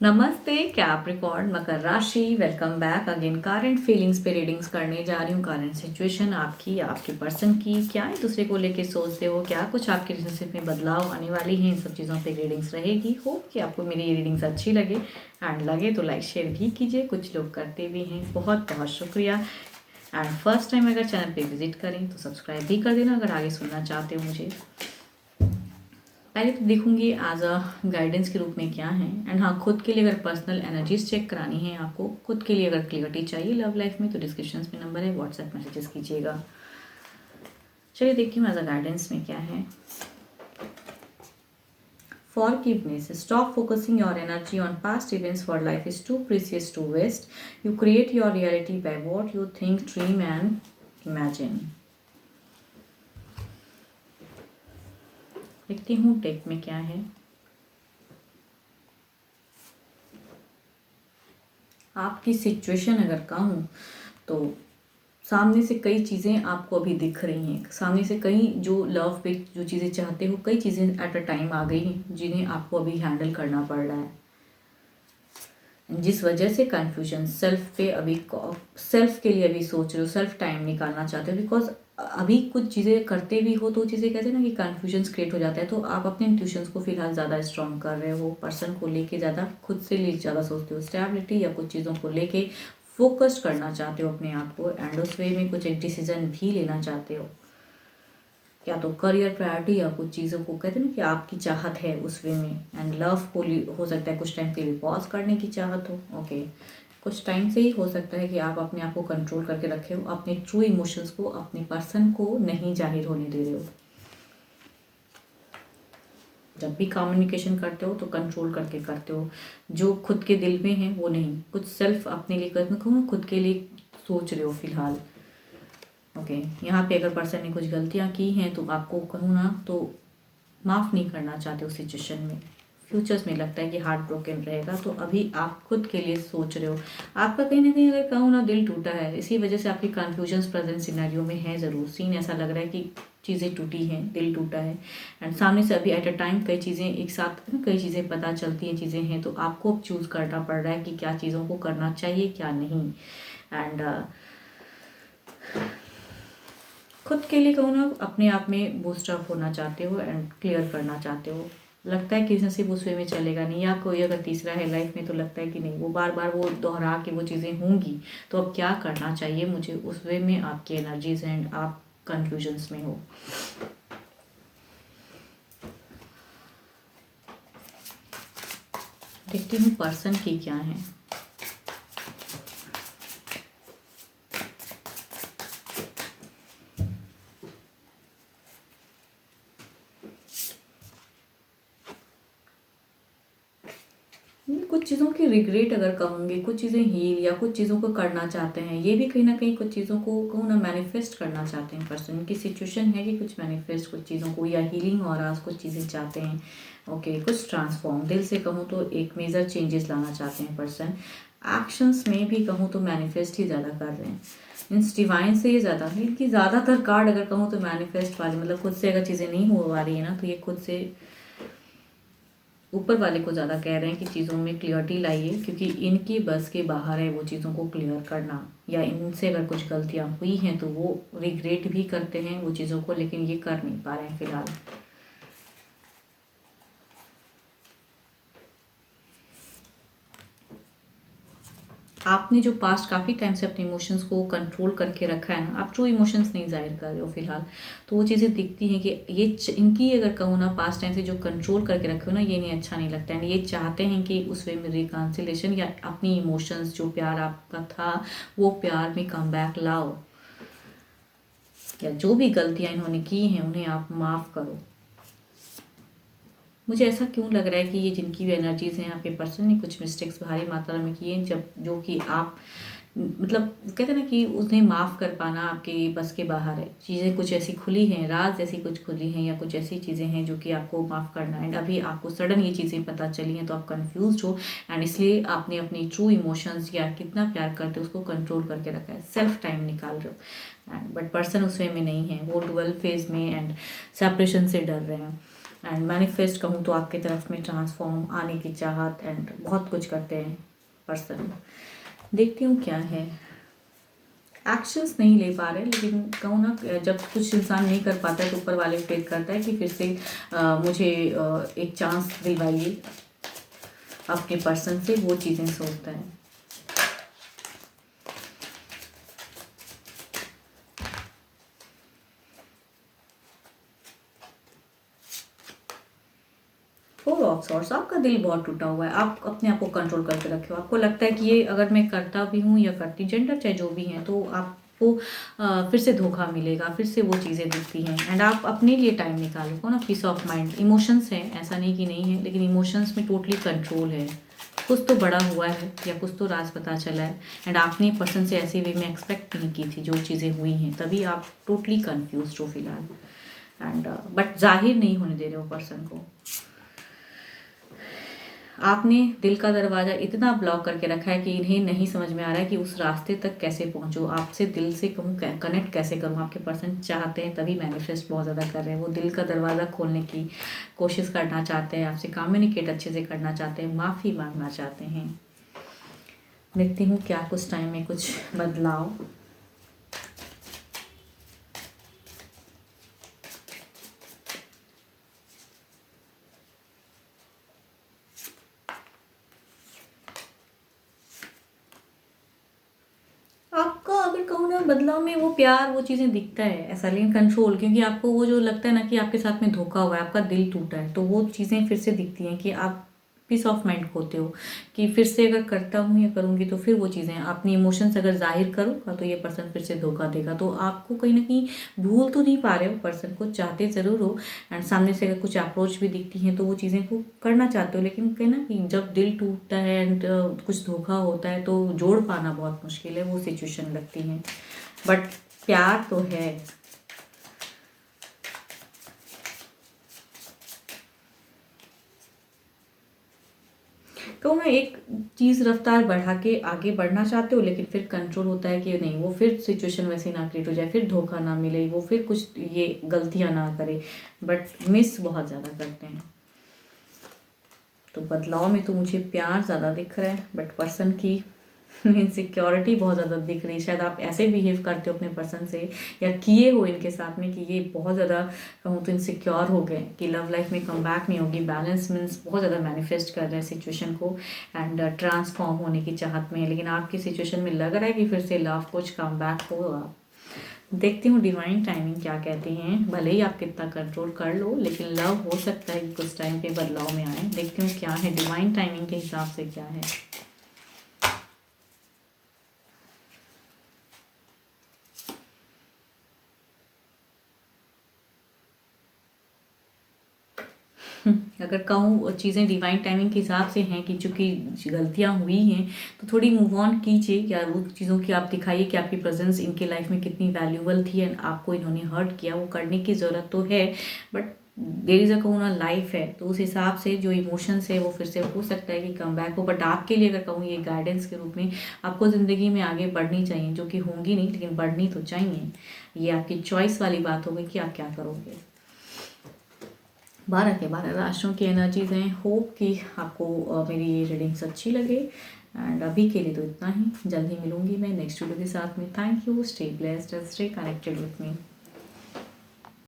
नमस्ते कैप्रिकॉर्न मकर राशि। Welcome back again. Current feelings पे रीडिंग्स करने जा रही हूँ। करंट सिचुएशन आपकी, आपके पर्सन की, क्या एक दूसरे को लेके सोचते हो, क्या कुछ आपके रिलेशनशिप में बदलाव आने वाली हैं, इन सब चीज़ों पे रीडिंग्स रहेगी। होप कि आपको मेरी ये रीडिंग्स अच्छी लगे एंड लगे तो लाइक शेयर भी कीजिए। कुछ लोग करते भी हैं, बहुत बहुत शुक्रिया। एंड फर्स्ट टाइम अगर चैनल पे विजिट करें तो सब्सक्राइब भी कर देना अगर आगे सुनना चाहते हो मुझे। पहले तो देखूंगी एज अ गाइडेंस के रूप में क्या है। एंड हाँ, खुद के लिए अगर पर्सनल एनर्जीज चेक करानी है आपको, खुद के लिए अगर क्लियरिटी चाहिए लव लाइफ में, तो डिस्क्रिप्शन में नंबर है, व्हाट्सएप मैसेजेस कीजिएगा। चलिए देखती हूँ एज अ गाइडेंस में क्या है। Forgiveness. Stop focusing your energy on past events, for life is too precious to waste. You create your reality by what you think, dream and imagine. देखती हूँ take में क्या है। आपकी सिचुएशन अगर कहूँ तो सामने से कई चीज़ें आपको अभी दिख रही हैं। सामने से कई जो लव पे जो चीज़ें चाहते हो, कई चीज़ें एट अ टाइम आ गई हैं जिन्हें आपको अभी हैंडल करना पड़ रहा है, जिस वजह से कन्फ्यूजन सेल्फ पे अभी सेल्फ के लिए अभी सोच रहे हो, सेल्फ टाइम निकालना चाहते हो। बिकॉज अभी कुछ चीज़ें करते भी हो तो चीज़ें कहते हैं ना कि कन्फ्यूजन्स क्रिएट हो जाता है। तो आप अपने इंट्यूशंस को फिलहाल ज़्यादा स्ट्रॉन्ग कर रहे हो, पर्सन को लेके ज़्यादा खुद से ले ज़्यादा सोचते हो, स्टेबिलिटी या कुछ चीज़ों को लेके फोकस्ड करना चाहते हो अपने आप को, एंड उस वे में कुछ एक डिसीजन भी लेना चाहते हो। या तो करियर प्रायोरिटी या कुछ चीज़ों को कहते हैं ना कि आपकी चाहत है उस वे में। एंड लव को हो सकता है कुछ टाइम के लिए पॉज करने की चाहत हो। ओके, कुछ टाइम से ही हो सकता है कि आप अपने आप को कंट्रोल करके रखे हो, अपने ट्रू इमोशंस को अपने पर्सन को नहीं जाहिर होने दे रहे हो। जब भी कम्युनिकेशन करते हो तो कंट्रोल करके करते हो, जो खुद के दिल में है वो नहीं, कुछ सेल्फ अपने लिए मैं कहूँ खुद के लिए सोच रहे हो फिलहाल। ओके, यहाँ पे अगर पर्सन ने कुछ गलतियाँ की हैं तो आपको कहूँ ना तो माफ़ नहीं करना चाहते उस सिचुएशन में। फ्यूचर्स में लगता है कि हार्ट ब्रोकन रहेगा, तो अभी आप खुद के लिए सोच रहे हो। आपका कहीं ना कहीं अगर कहूँ ना दिल टूटा है, इसी वजह से आपकी कन्फ्यूजन्स प्रेजेंट सिनेरियो में है ज़रूर। सीन ऐसा लग रहा है कि चीज़ें टूटी हैं, दिल टूटा है। एंड सामने से अभी एट अ टाइम कई चीज़ें एक साथ कई चीज़ें पता चलती हैं, चीज़ें हैं, तो आपको अब चूज़ करना पड़ रहा है कि क्या चीज़ों को करना चाहिए क्या नहीं। एंड खुद के लिए कहूँ ना अपने आप में बूस्ट अप होना चाहते हो एंड क्लियर करना चाहते हो। लगता है कि नसीब उस वे में चलेगा नहीं, या कोई अगर तीसरा है लाइफ में तो लगता है कि नहीं, वो बार बार वो दोहरा के वो चीज़ें होंगी, तो अब क्या करना चाहिए मुझे उस वे में आपकी एनर्जीज एंड आप कन्फ्यूजन्स में हो। देखती हूँ पर्सन की क्या है। कुछ चीज़ों की रिग्रेट अगर कहूँगी, कुछ चीज़ें हील या कुछ चीज़ों को करना चाहते हैं, ये भी कहीं ना कहीं कुछ चीज़ों को कहूँ ना मैनिफेस्ट करना चाहते हैं पर्सन की। सिचुएशन है कि कुछ मैनिफेस्ट कुछ चीज़ों को या हीलिंग और आज कुछ चीज़ें चाहते हैं। ओके, कुछ ट्रांसफॉर्म दिल से कहूँ तो एक मेजर चेंजेस लाना चाहते हैं पर्सन। एक्शंस में भी कहूँ तो मैनिफेस्ट ही ज़्यादा कर रहे हैं, मीन्स डिवाइन से ही ज़्यादा। इनकी ज़्यादातर कार्ड अगर कहूँ तो मैनिफेस्ट वाले, मतलब खुद से अगर चीज़ें नहीं हो पा रही है ना, तो ये खुद से ऊपर वाले को ज़्यादा कह रहे हैं कि चीज़ों में क्लियरिटी लाइए, क्योंकि इनकी बस के बाहर है वो चीज़ों को क्लियर करना। या इनसे अगर कुछ गलतियाँ हुई हैं तो वो रिग्रेट भी करते हैं वो चीज़ों को, लेकिन ये कर नहीं पा रहे हैं फिलहाल। आपने जो पास्ट काफ़ी टाइम से अपने इमोशंस को कंट्रोल करके रखा है ना, आप ट्रू इमोशंस नहीं जाहिर कर रहे हो फिलहाल, तो वो चीज़ें दिखती हैं कि ये इनकी अगर कहूँ ना पास्ट टाइम से जो कंट्रोल करके रखे हो ना, ये नहीं अच्छा नहीं लगता है। ये चाहते हैं कि उस वे में रिकन्सिलेशन या अपनी इमोशंस जो प्यार आपका था वो प्यार में कम बैक लाओ, या जो भी गलतियाँ इन्होंने की हैं उन्हें आप माफ़ करो। मुझे ऐसा क्यों लग रहा है कि ये जिनकी भी एनर्जीज हैं, आपके पर्सन ने कुछ मिस्टेक्स भारी मात्रा में किए, जब जो कि आप मतलब कहते हैं ना कि उन्हें माफ़ कर पाना आपके बस के बाहर है। चीज़ें कुछ ऐसी खुली हैं, राज ऐसी कुछ खुली हैं, या कुछ ऐसी चीज़ें हैं जो कि आपको माफ़ करना है। एंड अभी आपको सडन ये चीज़ें पता चली हैं तो आप कंफ्यूज हो, एंड इसलिए आपने अपनी ट्रू इमोशंस या कितना प्यार करते हो उसको कंट्रोल करके रखा है, सेल्फ टाइम निकाल रहे हो। एंड बट पर्सन उस वे में नहीं है, वो डुअल फेज में एंड सेपरेशन से डर रहे हैं। एंड मैनिफेस्ट कहूँ तो आपकी तरफ में ट्रांसफॉर्म आने की चाहत एंड बहुत कुछ करते हैं पर्सन। देखती हूँ क्या है। एक्शंस नहीं ले पा रहे, लेकिन कहूँ ना जब कुछ इंसान नहीं कर पाता है तो ऊपर वाले प्रेयर करता है कि फिर से मुझे एक चांस दिलवाइए अपने पर्सन से, वो चीज़ें सोचता है। फोर ऑफ सॉर्ड्स, आपका दिल बहुत टूटा हुआ है, आप अपने आप को कंट्रोल करके रखे हो। आपको लगता है कि ये अगर मैं करता भी हूँ या करती, जेंडर चाहे जो भी हैं, तो आपको फिर से धोखा मिलेगा, फिर से वो चीज़ें दिखती हैं। एंड आप अपने लिए टाइम निकालो को ना, पीस ऑफ माइंड। इमोशंस हैं, ऐसा नहीं कि नहीं है, लेकिन इमोशंस में टोटली कंट्रोल है। कुछ तो बड़ा हुआ है या कुछ तो राज पता चला है एंड आपने पर्सन से ऐसे वे में एक्सपेक्ट नहीं की थी जो चीज़ें हुई हैं, तभी आप टोटली कन्फ्यूज हो फिलहाल। एंड बट जाहिर नहीं होने दे रहे हो पर्सन को। आपने दिल का दरवाज़ा इतना ब्लॉक करके रखा है कि इन्हें नहीं समझ में आ रहा है कि उस रास्ते तक कैसे पहुंचो, आपसे दिल से कहूँ कनेक्ट कैसे करूँ। आपके पर्सन चाहते हैं, तभी मैनिफेस्ट बहुत ज़्यादा कर रहे हैं। वो दिल का दरवाज़ा खोलने की कोशिश करना चाहते हैं, आपसे कम्युनिकेट अच्छे से करना चाहते हैं, माफ़ी मांगना चाहते हैं। देखती हूँ क्या कुछ टाइम में कुछ बदलाव। आपका अगर कहूँ ना बदलाव में वो प्यार, वो चीज़ें दिखता है ऐसा, लेकिन कंट्रोल, क्योंकि आपको वो जो लगता है ना कि आपके साथ में धोखा हुआ है, आपका दिल टूटा है, तो वो चीज़ें फिर से दिखती हैं कि आप पीस ऑफ माइंड खोते हो कि फिर से अगर करता हूँ या करूँगी तो फिर वो चीज़ें, अपनी इमोशंस अगर जाहिर करूँगा तो ये पर्सन फिर से धोखा देगा। तो आपको कहीं ना कहीं भूल तो नहीं पा रहे हो पर्सन को, चाहते ज़रूर हो। एंड सामने से अगर कुछ अप्रोच भी दिखती हैं तो वो चीज़ें को करना चाहते हो, लेकिन कहीं ना कि जब दिल टूटता है एंड कुछ धोखा होता है तो जोड़ पाना बहुत मुश्किल है, वो सिचुएशन लगती है। बट प्यार तो है। कहूँ ना एक चीज़ रफ्तार बढ़ा के आगे बढ़ना चाहते हो, लेकिन फिर कंट्रोल होता है कि नहीं, वो फिर सिचुएशन वैसी ना क्रिएट हो जाए, फिर धोखा ना मिले, वो फिर कुछ ये गलतियाँ ना करे, बट मिस बहुत ज़्यादा करते हैं। तो बदलाव में तो मुझे प्यार ज़्यादा दिख रहा है, बट पर्सन की इनसिक्योरिटी बहुत ज़्यादा दिख रही है। शायद आप ऐसे बिहेव करते हो अपने पर्सन से या किए हो इनके साथ में कि ये बहुत ज़्यादा कहूँ तो इनसिक्योर हो गए कि लव लाइफ में कम बैक नहीं होगी। बैलेंस मीन्स बहुत ज़्यादा मैनिफेस्ट कर रहे हैं सिचुएशन को एंड ट्रांसफॉर्म होने की चाहत में है, लेकिन आपकी सिचुएशन में लग रहा है कि फिर से लव कुछ कम बैक होगा। देखती हूँ डिवाइन टाइमिंग क्या कहती हैं। भले ही आप कितना कंट्रोल कर लो, लेकिन लव हो सकता है कि कुछ टाइम पे बदलाव में आए। देखती हूँ क्या है डिवाइन टाइमिंग के हिसाब से क्या है। अगर कहूँ चीज़ें डिवाइन टाइमिंग के हिसाब से हैं कि चूँकि गलतियाँ हुई हैं तो थोड़ी मूव ऑन कीजिए, या वो चीज़ों की आप दिखाइए कि आपकी प्रेजेंस इनके लाइफ में कितनी वैल्यूबल थी एंड आपको इन्होंने हर्ट किया। वो करने की ज़रूरत तो है, बट देर इज़ अ कहूँ ना लाइफ है, तो उस हिसाब से जो इमोशंस है वो फिर से हो सकता है कि कम बैक हो। बट आपके लिए अगर कहूँ ये गाइडेंस के रूप में आपको ज़िंदगी में आगे बढ़नी चाहिए, जो कि होंगी नहीं लेकिन बढ़नी तो चाहिए। ये आपकी चॉइस वाली बात होगी कि आप क्या करोगे। 12 के 12 राशियों की एनर्जीज हैं। होप कि आपको मेरी ये रीडिंग्स अच्छी लगे एंड अभी के लिए तो इतना ही। जल्द ही मिलूंगी मैं नेक्स्ट वीडियो के साथ में। Thank you, stay blessed, stay connected with me.